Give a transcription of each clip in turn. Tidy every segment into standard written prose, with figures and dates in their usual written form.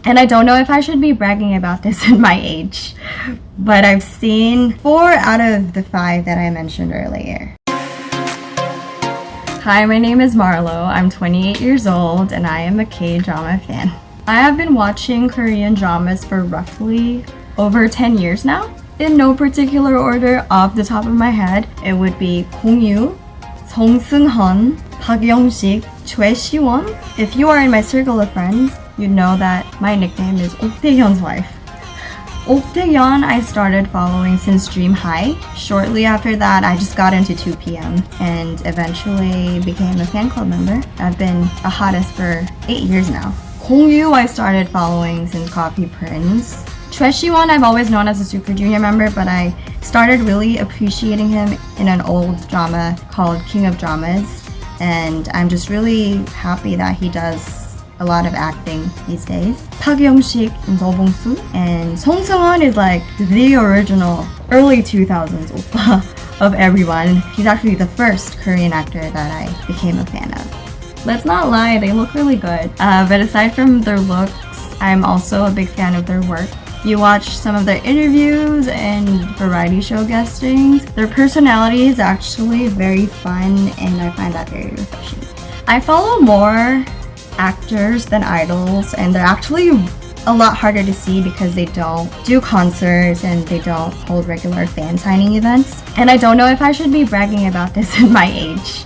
And I don't know if I should be bragging about this at my age, but I've seen 4 out of the 5 that I mentioned earlier. Hi, my name is Marlo. I'm 28 years old and I am a K-drama fan. I have been watching Korean dramas for roughly over 10 years now. In no particular order, off the top of my head, it would be Kong Yoo, Song Seung-hun, Park Young-sik, Choi Si-won. If you are in my circle of friends, you know that my nickname is Ok Tae-hyun's wife. Ok Tae-hyun I started following since Dream High. Shortly after that, I just got into 2PM and eventually became a fan club member. I've been a hottess for 8 years now. Kong Yoo I started following since Coffee Prince. Choi Si-won I've always known as a Super Junior member, but I started really appreciating him in an old drama called King of Dramas, and I'm just really happy that he does a lot of acting these days. Park Young-sik and Go Bong-soo, and Song Seung-hun is like the original early 2000s oppa of everyone. He's actually the first Korean actor that I became a fan of. Let's not lie, they look really good. But aside from their looks, I'm also a big fan of their work. You watch some of their interviews and variety show guestings. Their personality is actually very fun and I find that very refreshing. I follow more actors than idols, and they're actually a lot harder to see because they don't do concerts and they don't hold regular fan signing events. And I don't know if I should be bragging about this at my age,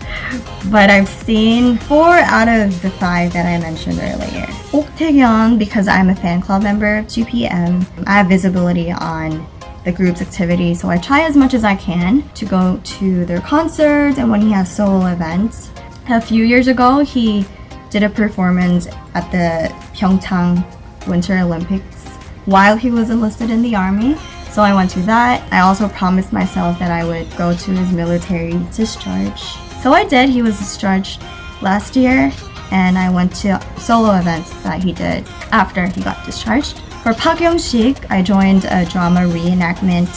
but I've seen 4 out of the 5 that I mentioned earlier. Ok Tae-hyun, because I'm a fan club member of 2PM, I have visibility on the group's activities, so I try as much as I can to go to their concerts and when he has solo events. A few years ago, he did a performance at the Pyeongchang Winter Olympics while he was enlisted in the army, so I went to that. I also promised myself that I would go to his military discharge. So I did. He was discharged last year, and I went to solo events that he did after he got discharged. For Park Young-sik, I joined a drama reenactment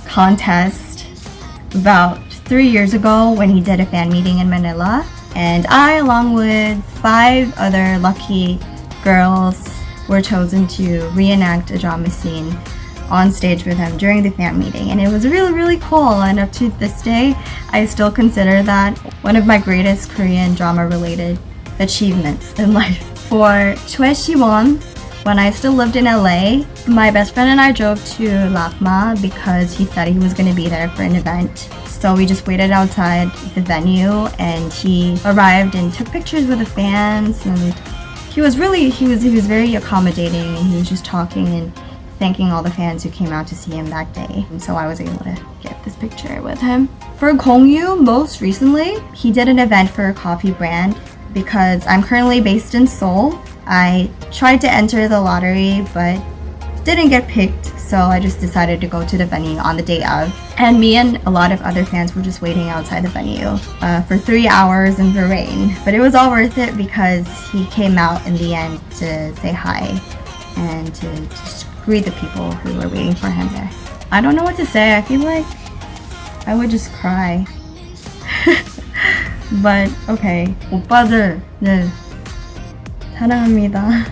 contest about 3 years ago when he did a fan meeting in Manila. And I, along with 5 other lucky girls, were chosen to reenact a drama scene on stage with him during the fan meeting. And it was really, really cool. And up to this day, I still consider that one of my greatest Korean drama-related achievements in life. For Choi Si-won, when I still lived in LA, my best friend and I drove to Lakma because he said he was going to be there for an event. So we just waited outside the venue and he arrived and took pictures with the fans, and he was very accommodating, and he was just talking and thanking all the fans who came out to see him that day. And so I was able to get this picture with him. For Kong Yoo, most recently, he did an event for a coffee brand. Because I'm currently based in Seoul, I tried to enter the lottery but didn't get picked, so I just decided to go to the venue on the day of. And me and a lot of other fans were just waiting outside the venue for 3 hours in the rain. But it was all worth it because he came out in the end to say hi and to just greet the people who were waiting for him there. I don't know what to say. I feel like I would just cry. But okay, 오빠들, 네, 사랑합니다.